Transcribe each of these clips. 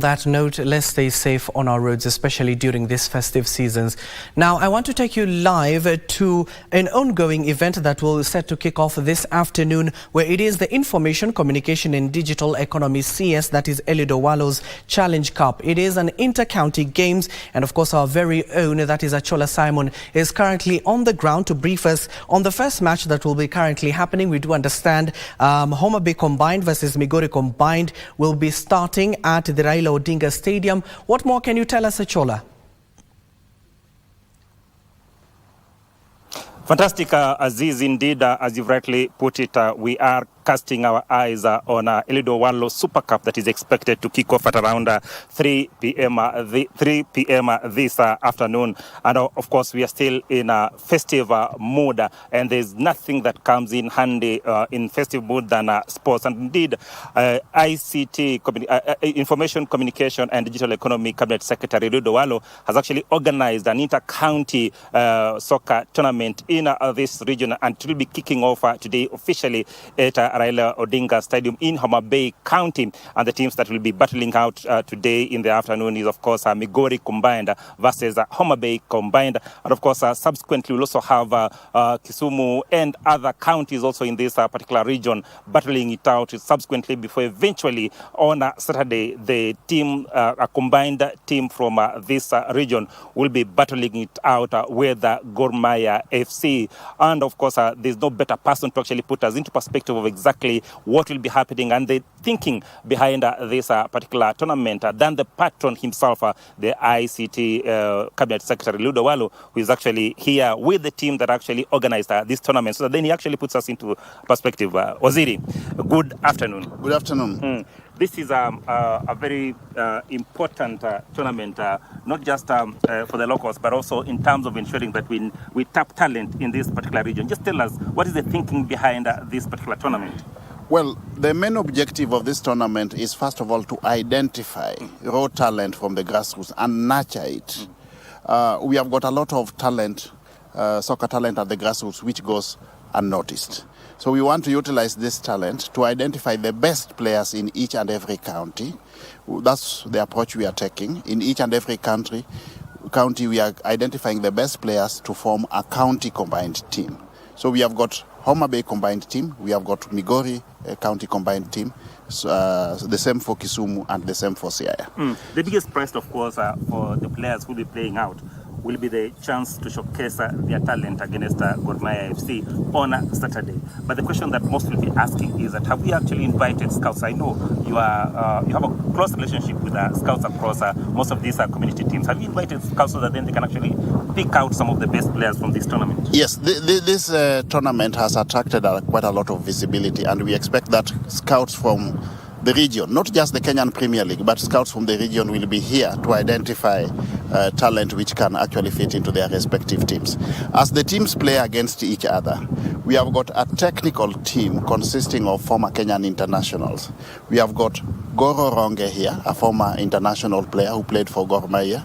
That note, let's stay safe on our roads, especially during this festive seasons. Now, I want to take you live to an ongoing event that will set to kick off this afternoon, where it is the Information, Communication and Digital Economy CS, that is Eliud Owalo's Challenge Cup. It is an inter-county games, and of course our very own, that is Achola Simon, is currently on the ground to brief us on the first match that will be currently happening. We do understand Homa Combined versus Migori Combined will be starting at the Raila Odinga Stadium. What more can you tell us, Achola? Fantastic, Aziz. Indeed, as you've rightly put it, we are casting our eyes on Eliud Owalo Super Cup that is expected to kick off at around 3 p.m. This afternoon. And of course, we are still in a festive mood, and there's nothing that comes in handy in festive mood than sports. And indeed, ICT, Information, Communication and Digital Economy Cabinet Secretary Eliud Owalo has actually organized an inter-county soccer tournament in this region, and it will be kicking off today officially at Raila Odinga Stadium in Homa Bay County. And the teams that will be battling out today in the afternoon is, of course, Migori Combined versus Homa Bay Combined. And, of course, subsequently we'll also have Kisumu and other counties also in this particular region battling it out subsequently before eventually on Saturday the team, a combined team from this region will be battling it out with Gor Mahia FC. And, of course, there's no better person to actually put us into perspective of exactly what will be happening and the thinking behind this particular tournament than the patron himself, the ICT Cabinet Secretary Eliud Owalo, who is actually here with the team that actually organized this tournament. So then he actually puts us into perspective. Waziri, good afternoon. Good afternoon. This is a very important tournament, not just for the locals, but also in terms of ensuring that we tap talent in this particular region. Just tell us, what is the thinking behind this particular tournament? Well, the main objective of this tournament is, first of all, to identify raw talent from the grassroots and nurture it. We have got a lot of talent, soccer talent at the grassroots, which goes unnoticed. So we want to utilize this talent to identify the best players in each and every county. That's the approach we are taking. In each and every county, we are identifying the best players to form a county combined team. So we have got Homa Bay combined team, we have got Migori county combined team, the same for Kisumu and the same for Siaya. The biggest prize, of course, for the players who will be playing out will be the chance to showcase their talent against Gor Mahia FC on Saturday. But the question that most will be asking is that, have we actually invited scouts? I know you have a close relationship with scouts across most of these community teams. Have you invited scouts so that then they can actually pick out some of the best players from this tournament? Yes, this tournament has attracted quite a lot of visibility, and we expect that scouts from the region, not just the Kenyan Premier League, but scouts from the region will be here to identify talent which can actually fit into their respective teams. As the teams play against each other, we have got a technical team consisting of former Kenyan internationals. We have got Goro Ronge here, a former international player who played for Gor Mahia.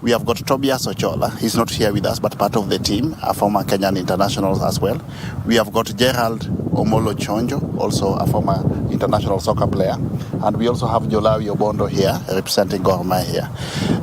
We have got Tobias Ochola, he's not here with us, but part of the team, a former Kenyan international as well. We have got Gerald Omolo Chonjo, also a former international soccer player. And we also have Jolawi Obondo here, representing Gor Mahia.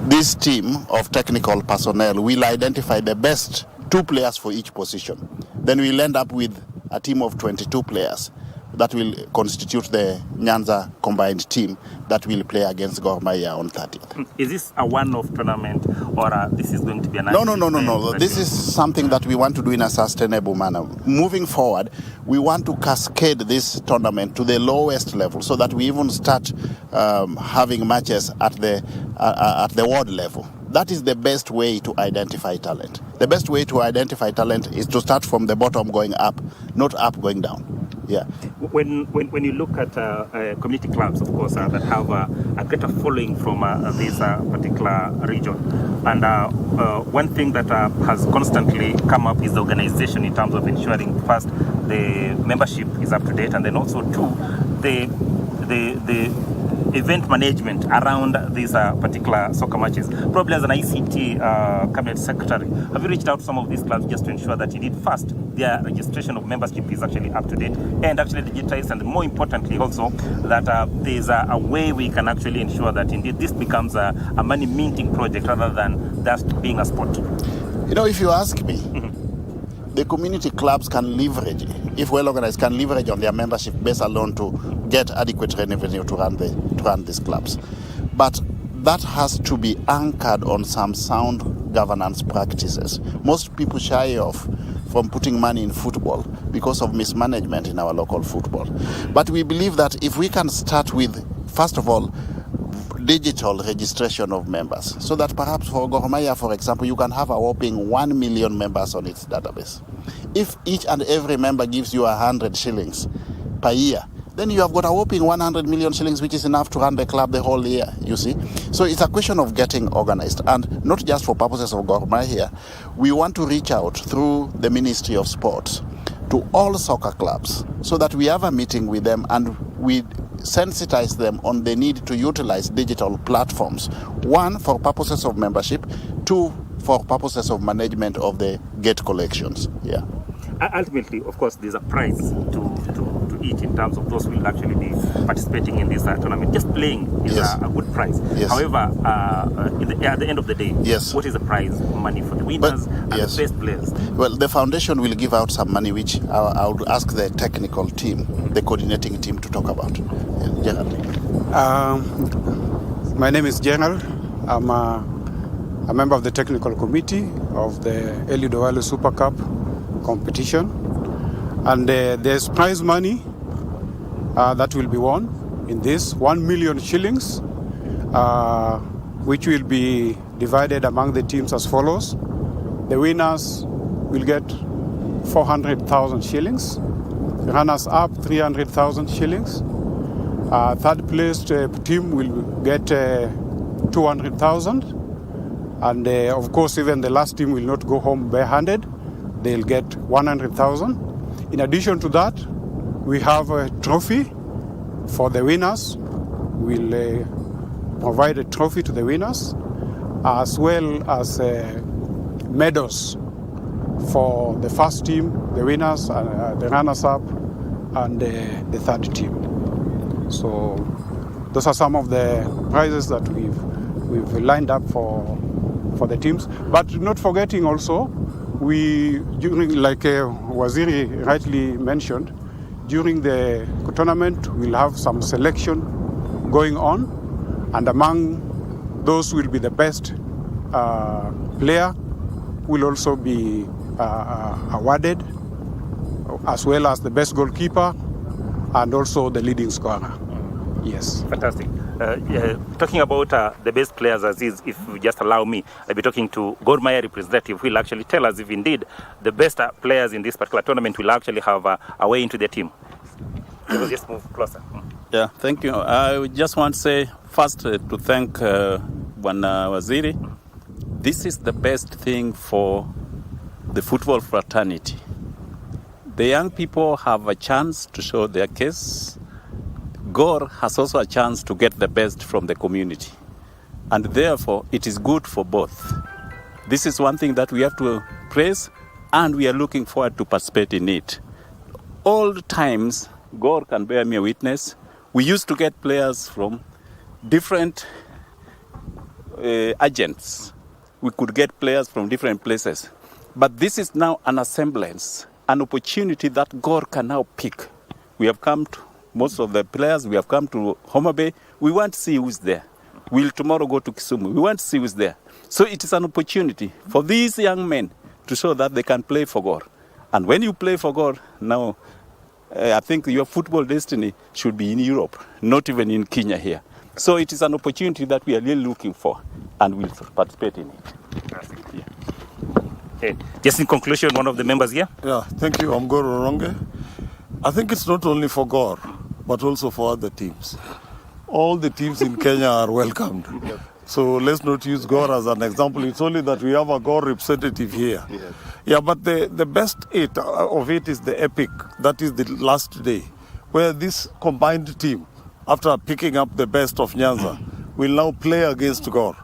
This team of technical personnel will identify the best 2 players for each position. Then we'll end up with a team of 22 players that will constitute the Nyanza combined team that will play against Gor Mahia on 30th. Is this a one-off tournament, or this is going to be an... No. This is something that we want to do in a sustainable manner. Moving forward, we want to cascade this tournament to the lowest level so that we even start having matches at the world level. That is the best way to identify talent. The best way to identify talent is to start from the bottom going up, not up going down. Yeah. When you look at community clubs, of course, that have a greater following from this particular region, and one thing that has constantly come up is the organization in terms of ensuring, first, the membership is up to date, and then also, two, the event management around these particular soccer matches. Probably as an ICT cabinet secretary, have you reached out to some of these clubs just to ensure that indeed first their registration of membership is actually up to date and actually digitized, and more importantly also that there's a way we can actually ensure that indeed this becomes a money minting project rather than just being a sport? You know, if you ask me, the community clubs can leverage, if well organized, can leverage on their membership base alone to get adequate revenue to run these clubs. But that has to be anchored on some sound governance practices. Most people shy off from putting money in football because of mismanagement in our local football. But we believe that if we can start with, first of all, digital registration of members, so that perhaps for Gor Mahia, for example, you can have a whopping 1 million members on its database. If each and every member gives you 100 shillings per year, then you have got a whopping 100 million shillings, which is enough to run the club the whole year, you see. So it's a question of getting organized, and not just for purposes of Gor Mahia. We want to reach out through the Ministry of Sports to all soccer clubs so that we have a meeting with them and we sensitize them on the need to utilize digital platforms. One, for purposes of membership. Two, for purposes of management of the gate collections. Yeah. Ultimately, of course, there's a prize to each in terms of those who will actually be participating in this tournament. Just playing is a good prize. Yes. However, at the end of the day, what is the prize money for the winners and the best players? Well, the foundation will give out some money, which I would ask the technical team, the coordinating team, to talk about. Gerald. My name is Gerald. I'm a member of the technical committee of the Eliud Owalo Super Cup competition, and there's prize money that will be won in this 1 million shillings, which will be divided among the teams as follows. The winners will get 400,000 shillings, runners up 300,000 shillings, third placed team will get 200,000, and of course even the last team will not go home barehanded. They'll get 100,000. In addition to that, we have a trophy for the winners. We'll provide a trophy to the winners, as well as medals for the first team, the winners, the runners-up, and the third team. So those are some of the prizes that we've lined up for the teams. But not forgetting also, like Waziri rightly mentioned, during the tournament we'll have some selection going on, and among those will be the best player will also be awarded, as well as the best goalkeeper and also the leading scorer. Yes. Fantastic. Talking about the best players, Aziz, if you just allow me, I'll be talking to Gor Mahia representative who will actually tell us if indeed the best players in this particular tournament will actually have a way into their team. So just move closer. Yeah, thank you. I just want to say first to thank Waziri. This is the best thing for the football fraternity. The young people have a chance to show their case. Gor has also a chance to get the best from the community. And therefore, it is good for both. This is one thing that we have to praise, and we are looking forward to participate in it. All times, Gor can bear me a witness. We used to get players from different agents. We could get players from different places. But this is now an assemblance, an opportunity that Gor can now pick. We have come to most of the players, we have come to Homa Bay. We want to see who's there. We'll tomorrow go to Kisumu. We want to see who's there. So it is an opportunity for these young men to show that they can play for Gor. And when you play for Gor, now I think your football destiny should be in Europe, not even in Kenya here. So it is an opportunity that we are really looking for, and we'll participate in it. Yeah. Okay. Just in conclusion, one of the members here. Yeah, thank you. I'm Gor Oronge. I think it's not only for Gor, but also for other teams. All the teams in Kenya are welcomed. So let's not use Gor as an example. It's only that we have a Gor representative here. Yeah, but the best of it is the epic. That is the last day, where this combined team after picking up the best of Nyanza, will now play against Gor.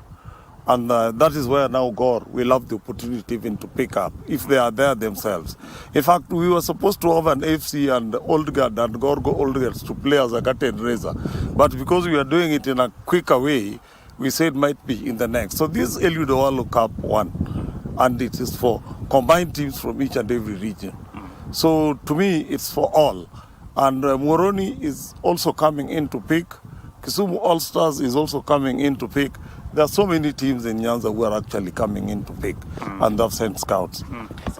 And that is where now Gor will have the opportunity even to pick up, if they are there themselves. In fact, we were supposed to have an FC and Old Guard and Gorgo Old Guards to play as a curtain raiser. But because we are doing it in a quicker way, we said might be in the next. So this Eliud Owalo Cup 1, and it is for combined teams from each and every region. So to me, it's for all. And Moroni is also coming in to pick. Kisumu All-Stars is also coming in to pick. There are so many teams in Nyanza who are actually coming in to pick, and they've sent scouts.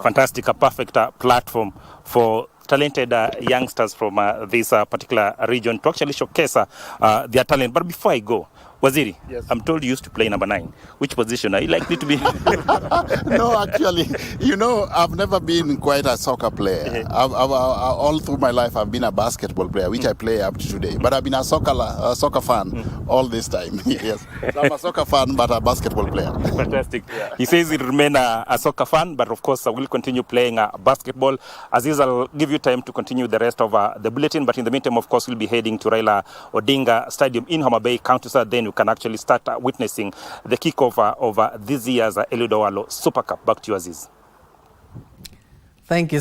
Fantastic, a perfect platform for talented youngsters from this particular region to actually showcase their talent. But before I go, Waziri, yes. I'm told you used to play number 9. Which position are you likely to be? No, actually, I've never been quite a soccer player. All through my life, I've been a basketball player, which I play up to today. But I've been a soccer fan all this time. Yes, so I'm a soccer fan, but a basketball player. Fantastic. Yeah. He says he'll remain a soccer fan, but of course, I will continue playing basketball. Aziz, I'll give you time to continue the rest of the bulletin. But in the meantime, of course, we'll be heading to Raila Odinga Stadium in Homa Bay, County. Then you can actually start witnessing the kickoff of this year's Eliud Owalo Super Cup. Back to you, Aziz. Thank you.